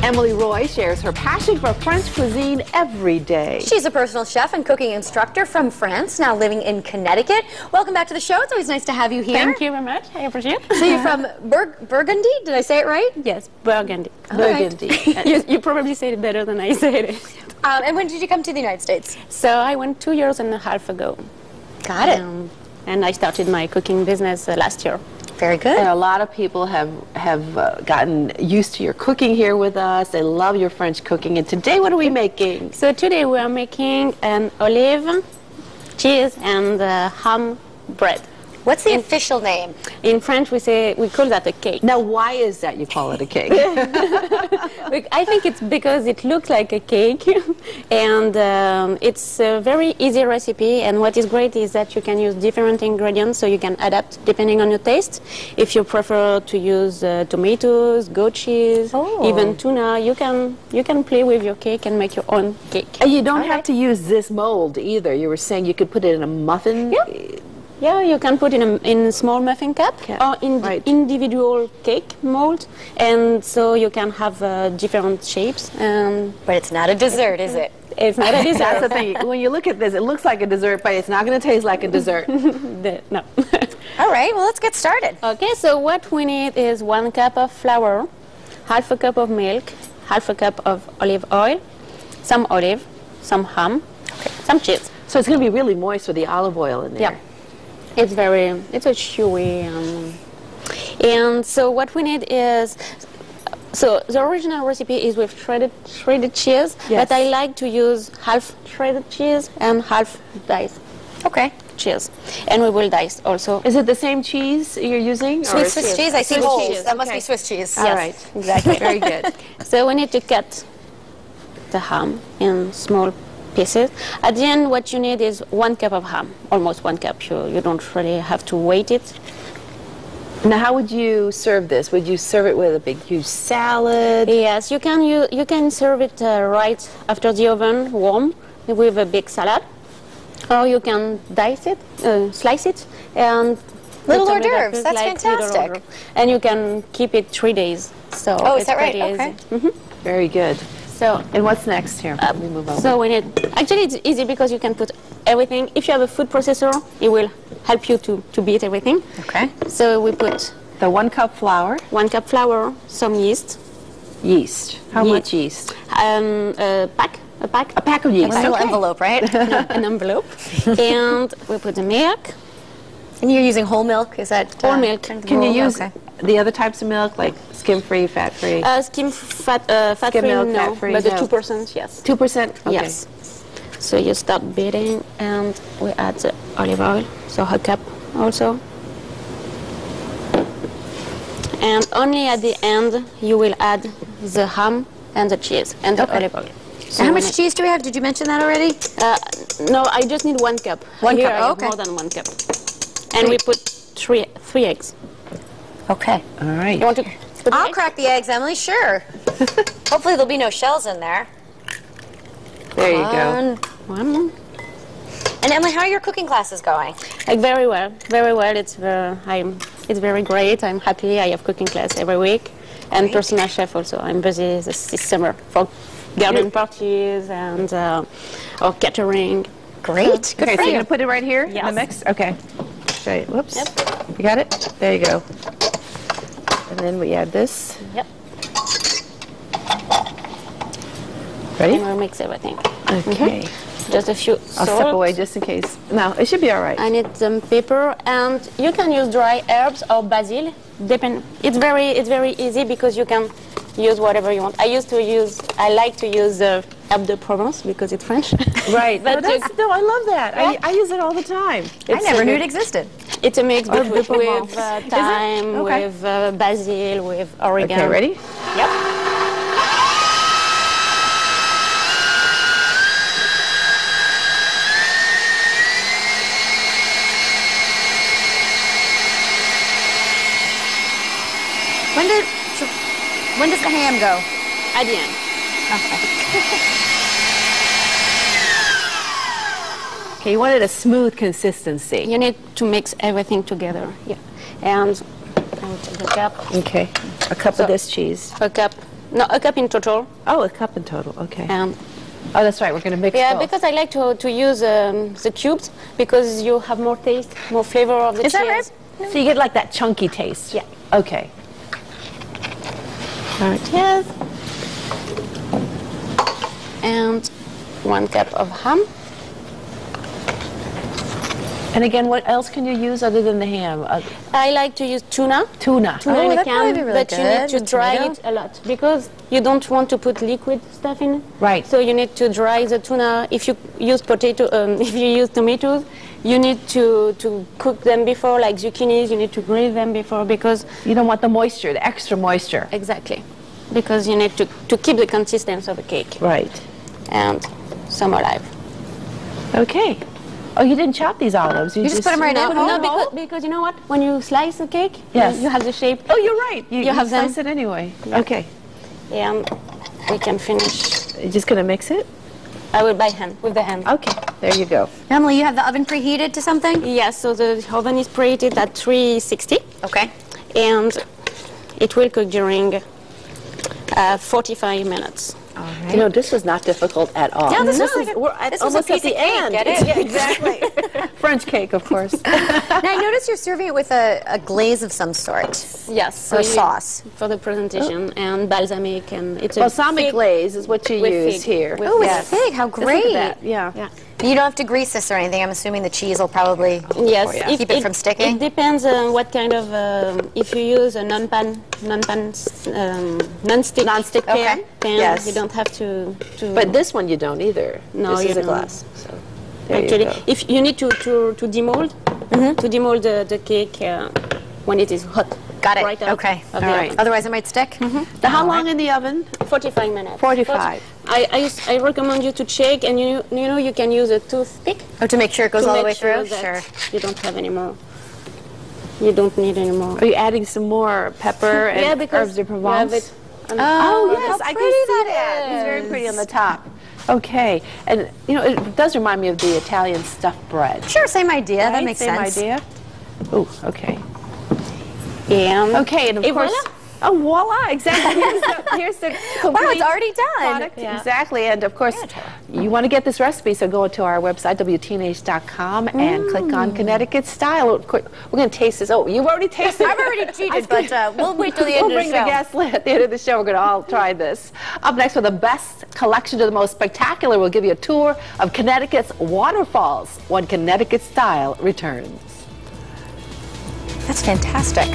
Emilie Roy shares her passion for French cuisine every day. She's a personal chef and cooking instructor from France, now living in Connecticut. Welcome back to the show. It's always nice to have you here. Thank you very much. I appreciate it. So you're from Burgundy? Did I say it right? Yes, Burgundy. Burgundy. You probably said it better than I said it. And when did you come to the United States? So I went 2.5 years ago. Got it. And I started my cooking business last year. Very good. And a lot of people have gotten used to your cooking here with us. They love your French cooking. And today, what are we making? So today we are making an olive, cheese, and ham bread. What's the official name? In French, we call that a cake. Now, why is that you call it a cake? I think it's because it looks like a cake, and it's a very easy recipe. And what is great is that you can use different ingredients, so you can adapt depending on your taste. If you prefer to use tomatoes, goat cheese, even tuna, you can play with your cake and make your own cake. And you don't have to use this mold either. You were saying you could put it in a muffin. Yeah. Yeah, you can put in a small muffin cup or in individual cake mold, and so you can have different shapes. But it's not a dessert, is it? It's not a dessert. That's the thing. When you look at this, it looks like a dessert, but it's not going to taste like a dessert. No. All right, well, let's get started. Okay, so what we need is 1 cup of flour, half a cup of milk, half a cup of olive oil, some olive, some ham, some cheese. So it's going to be really moist with the olive oil in there. Yeah. It's a chewy, and so what we need is, so the original recipe is with shredded cheese, but I like to use half shredded cheese and half diced cheese, and we will dice also. Is it the same cheese you're using? Swiss cheese? I see holes. Cheese. That must be Swiss cheese. All right, Exactly. Very good. So we need to cut the ham in small pieces. At the end, what you need is 1 cup of ham, almost 1 cup. You don't really have to weight it. Now, how would you serve this? Would you serve it with a big, huge salad? Yes, you can serve it right after the oven, warm, with a big salad, or you can dice it, slice it, and little hors d'oeuvres. That's fantastic. And you can keep it 3 days. So is that right? Okay. Very good. So, and what's next here? Let me move over. So we need, actually it's easy because you can put everything. If you have a food processor, it will help you to beat everything. Okay. So we put the 1 cup flour. 1 cup flour, some yeast. Yeast. How much yeast? A pack of yeast. A little envelope, right? An envelope. And we put the milk. And you're using whole milk? Is that whole milk? Can you use the other types of milk, like skim-free, fat-free? Fat-free, milk, no, fat-free, but the no. 2%, yes. 2%? Okay. Yes. So you start beating, and we add the olive oil, so a cup also. And only at the end you will add the ham and the cheese and the olive oil. So how much cheese do we have? Did you mention that already? No, I just need 1 cup. 1 Here cup, I have more than 1 cup. And we put three eggs. Okay. All right. You want to? I'll crack the eggs, Emily. Sure. Hopefully there'll be no shells in there. There you go. One. And Emily, how are your cooking classes going? Like very well, very well. It's very great. I'm happy. I have cooking class every week, and personal chef also. I'm busy this summer for garden parties and or catering. Great. Good Okay, for so you. you're gonna put it right here in the Yes. mix. Okay. Show you. Whoops. Yep. You got it? There you go. And then we add this. Yep. Ready? And we'll mix everything. Okay. Just a few I'll salt. step away just in case. No, it should be all right. I need some pepper, and you can use dry herbs or basil. It's very easy because you can use whatever you want. I like to use herbe de Provence because it's French. Right. But No, I love that. I use it all the time. I never knew it existed. It's a mix Herbe de with Provence. thyme, Okay. with basil, with oregano. Okay, ready? Yep. When does the ham go? At the end. Okay, you wanted a smooth consistency. You need to mix everything together. Yeah. And I will take the cup. Okay. A cup of this cheese. A cup No, a cup in total. Oh, a cup in total. Okay. And Oh, that's right. We're going to mix yeah, both. because I like to use the cubes because you have more taste, more flavor of the cheese. Is that right? So you get like that chunky taste. Yeah. Okay. All right. Yes. And 1 cup of ham. And again, what else can you use other than the ham? I like to use tuna. Tuna. Tuna in a that'd probably can, be really but you need good to with dry tomato. it a lot because you don't want to put liquid stuff in it. Right. So you need to dry the tuna. If you use if you use tomatoes, you need to cook them before, like zucchinis. You need to grill them before because You don't want the moisture, the extra moisture. exactly, because you need to keep the consistency of the cake Right. and some olive. Okay. Oh, you didn't chop these olives. You just put 'em right in? No, because you know what? When you slice the cake, Yes. you have the shape. Oh, you're right. You have them. slice it anyway. Yeah. Okay. And we can finish. You're just going to mix it? I will by hand, with the hand. Okay. There you go. Emily, you have the oven preheated to something? Yes, so the oven is preheated at 360, Okay. and it will cook during 45 minutes. All right. You know, this was not difficult at all. No, this was is- like a- we're at, this was a almost piece at of the cake, end. get it? Yeah, exactly. French cake, of course. Now, I notice you're serving it with a glaze of some sort. Yes, Or sauce. for the presentation, and balsamic, and it's a Balsamic fig- glaze is what you with use fig. here. With Oh, fig. it's fig. How Just look great. at that. Yeah. Yeah. You don't have to grease this or anything. I'm assuming the cheese will probably Yes, keep it from sticking. It depends on what kind of. If you use a non-stick Non-stick Okay. pan? pan, Yes. you don't have to. But this one you don't either. No, this you is a don't. glass. So there Actually, you go. if you need to demold, to demold the cake when it is hot. Got it. Right out Okay. of All the right. oven. Otherwise, it might stick. Now, how long in the oven? 45 minutes. 45. I recommend you to check, and you know you can use a toothpick Oh, to make sure it goes to all the make way through. that Sure. you don't have any more. You don't need any more. Are you adding some more pepper and Yeah, because herbs de you have Provence? it on the Oh, how yes, I can pretty see that that. It's very is. pretty on the top. Okay, and you know, it does remind me of the Italian stuffed bread. Sure, same idea. That Right? makes Same sense. idea. Oh, okay. And Okay, and of et course, voila. oh voila! Exactly. Here's the Wow, complete it's already done. product. Yeah. Exactly, and of course, you want to get this recipe, so go to our website wtnh.com and click on Connecticut Style. We're going to taste this. Oh, you've already tasted it. I've already cheated, but we'll wait till the end We'll of the bring show. the guests at the end of the show. We're going to all try this. Up next, with the best collection of the most spectacular, we'll give you a tour of Connecticut's waterfalls when Connecticut Style returns. That's fantastic.